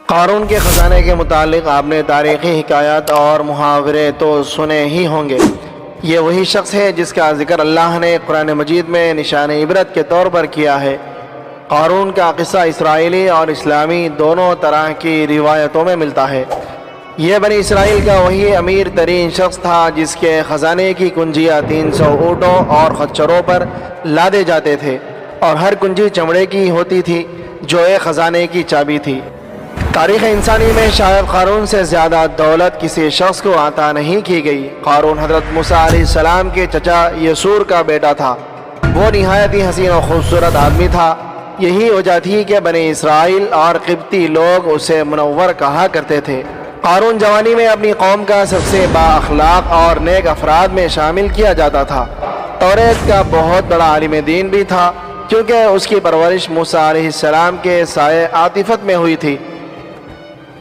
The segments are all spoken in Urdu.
قارون کے خزانے کے متعلق آپ نے تاریخی حکایات اور محاورے تو سنے ہی ہوں گے۔ یہ وہی شخص ہے جس کا ذکر اللہ نے قرآن مجید میں نشان عبرت کے طور پر کیا ہے۔ قارون کا قصہ اسرائیلی اور اسلامی دونوں طرح کی روایتوں میں ملتا ہے۔ یہ بنی اسرائیل کا وہی امیر ترین شخص تھا جس کے خزانے کی کنجیاں 300 اونٹوں اور خچروں پر لادے جاتے تھے، اور ہر کنجی چمڑے کی ہوتی تھی جو ایک خزانے کی چابی تھی۔ تاریخ انسانی میں شاید قارون سے زیادہ دولت کسی شخص کو عطا نہیں کی گئی۔ قارون حضرت موسیٰ علیہ السلام کے چچا یسور کا بیٹا تھا۔ وہ نہایت ہی حسین و خوبصورت آدمی تھا۔ یہی وجہ تھی کہ بنی اسرائیل اور قبطی لوگ اسے منور کہا کرتے تھے۔ قارون جوانی میں اپنی قوم کا سب سے با اخلاق اور نیک افراد میں شامل کیا جاتا تھا۔ توریت کا بہت بڑا عالم دین بھی تھا، کیونکہ اس کی پرورش موسیٰ علیہ السلام کے سائے عاطفت میں ہوئی تھی،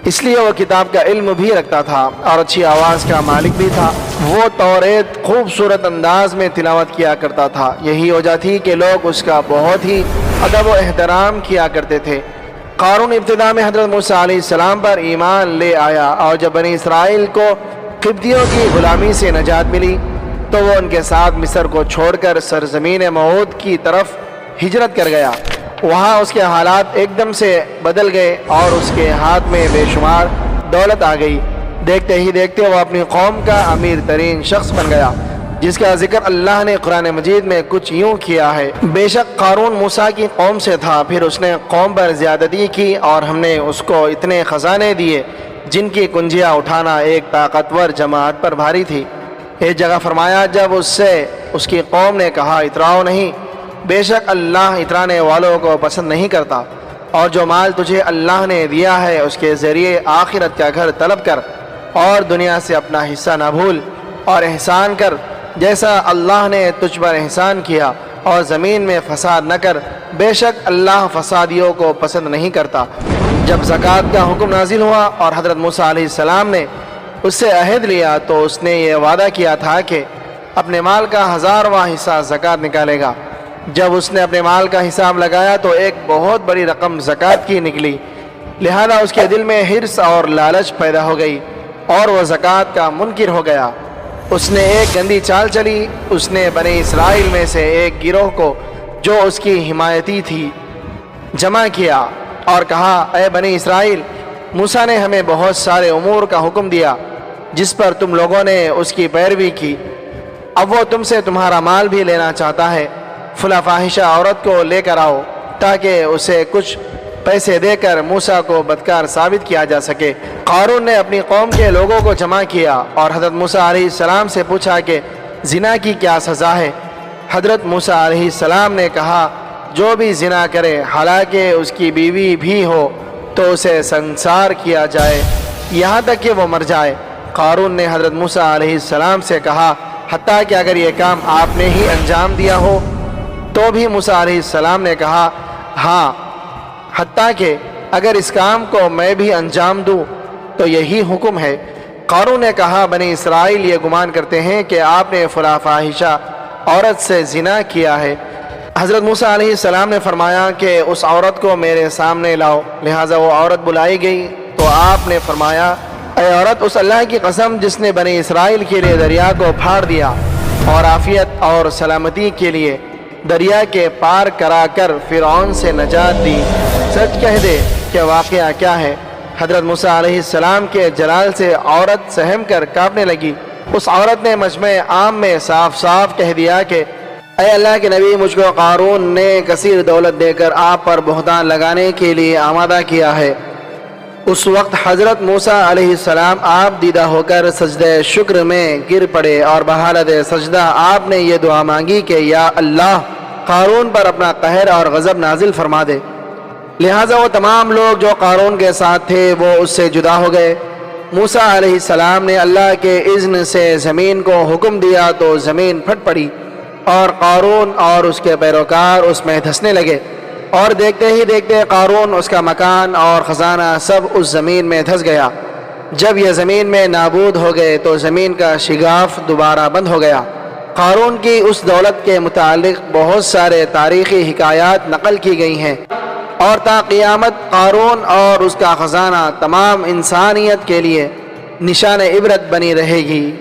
اس لیے وہ کتاب کا علم بھی رکھتا تھا اور اچھی آواز کا مالک بھی تھا۔ وہ توریت خوبصورت انداز میں تلاوت کیا کرتا تھا۔ یہی وجہ تھی کہ لوگ اس کا بہت ہی ادب و احترام کیا کرتے تھے۔ قارون ابتدا میں حضرت موسیٰ علیہ السلام پر ایمان لے آیا، اور جب بنی اسرائیل کو قبطیوں کی غلامی سے نجات ملی تو وہ ان کے ساتھ مصر کو چھوڑ کر سرزمین موعود کی طرف ہجرت کر گیا۔ وہاں اس کے حالات ایک دم سے بدل گئے اور اس کے ہاتھ میں بے شمار دولت آ گئی۔ دیکھتے ہی دیکھتے وہ اپنی قوم کا امیر ترین شخص بن گیا، جس کا ذکر اللہ نے قرآن مجید میں کچھ یوں کیا ہے: بے شک قارون موسیٰ کی قوم سے تھا، پھر اس نے قوم پر زیادتی کی اور ہم نے اس کو اتنے خزانے دیے جن کی کنجیاں اٹھانا ایک طاقتور جماعت پر بھاری تھی۔ ایک جگہ فرمایا جب اس سے اس کی قوم نے کہا اتراؤ نہیں، بے شک اللہ اترانے والوں کو پسند نہیں کرتا، اور جو مال تجھے اللہ نے دیا ہے اس کے ذریعے آخرت کا گھر طلب کر اور دنیا سے اپنا حصہ نہ بھول، اور احسان کر جیسا اللہ نے تجھ پر احسان کیا، اور زمین میں فساد نہ کر، بے شک اللہ فسادیوں کو پسند نہیں کرتا۔ جب زکوٰۃ کا حکم نازل ہوا اور حضرت موسیٰ علیہ السلام نے اس سے عہد لیا تو اس نے یہ وعدہ کیا تھا کہ اپنے مال کا 1000واں حصہ زکوٰۃ نکالے گا۔ جب اس نے اپنے مال کا حساب لگایا تو ایک بہت بڑی رقم زکوٰۃ کی نکلی، لہذا اس کے دل میں حرص اور لالچ پیدا ہو گئی اور وہ زکوٰۃ کا منکر ہو گیا۔ اس نے ایک گندی چال چلی۔ اس نے بنی اسرائیل میں سے ایک گروہ کو جو اس کی حمایتی تھی جمع کیا اور کہا اے بنی اسرائیل، موسیٰ نے ہمیں بہت سارے امور کا حکم دیا جس پر تم لوگوں نے اس کی پیروی کی، اب وہ تم سے تمہارا مال بھی لینا چاہتا ہے۔ فلاں فاحشہ عورت کو لے کر آؤ تاکہ اسے کچھ پیسے دے کر موسیٰ کو بدکار ثابت کیا جا سکے۔ قارون نے اپنی قوم کے لوگوں کو جمع کیا اور حضرت موسیٰ علیہ السلام سے پوچھا کہ زنا کی کیا سزا ہے؟ حضرت موسیٰ علیہ السلام نے کہا جو بھی زنا کرے حالانکہ اس کی بیوی بھی ہو تو اسے سنسار کیا جائے یہاں تک کہ وہ مر جائے۔ قارون نے حضرت موسیٰ علیہ السلام سے کہا حتیٰ کہ اگر یہ کام آپ نے ہی انجام دیا ہو تو بھی؟ موسیٰ علیہ السلام نے کہا ہاں، حتیٰ کہ اگر اس کام کو میں بھی انجام دوں تو یہی حکم ہے۔ قارون نے کہا بنی اسرائیل یہ گمان کرتے ہیں کہ آپ نے فلاں فاحشہ عورت سے زنا کیا ہے۔ حضرت موسیٰ علیہ السلام نے فرمایا کہ اس عورت کو میرے سامنے لاؤ، لہٰذا وہ عورت بلائی گئی تو آپ نے فرمایا اے عورت، اس اللہ کی قسم جس نے بنی اسرائیل کے لیے دریا کو پھاڑ دیا اور عافیت اور سلامتی کے لیے دریا کے پار کرا کر فرعون سے نجات دی، سچ کہہ دے کہ واقعہ کیا ہے۔ حضرت موسیٰ علیہ السلام کے جلال سے عورت سہم کر کانپنے لگی۔ اس عورت نے مجمع عام میں صاف صاف کہہ دیا کہ اے اللہ کے نبی، مجھ کو قارون نے کثیر دولت دے کر آپ پر بہتان لگانے کے لیے آمادہ کیا ہے۔ اس وقت حضرت موسیٰ علیہ السلام آپ دیدہ ہو کر سجدہ شکر میں گر پڑے اور بحالت سجدہ آپ نے یہ دعا مانگی کہ یا اللہ قارون پر اپنا قہر اور غضب نازل فرما دے۔ لہٰذا وہ تمام لوگ جو قارون کے ساتھ تھے وہ اس سے جدا ہو گئے۔ موسیٰ علیہ السلام نے اللہ کے اذن سے زمین کو حکم دیا تو زمین پھٹ پڑی اور قارون اور اس کے پیروکار اس میں دھسنے لگے، اور دیکھتے ہی دیکھتے قارون، اس کا مکان اور خزانہ سب اس زمین میں دھس گیا۔ جب یہ زمین میں نابود ہو گئے تو زمین کا شگاف دوبارہ بند ہو گیا۔ قارون کی اس دولت کے متعلق بہت سارے تاریخی حکایات نقل کی گئی ہیں۔ اور تا قیامت قارون اور اس کا خزانہ تمام انسانیت کے لیے نشان عبرت بنی رہے گی۔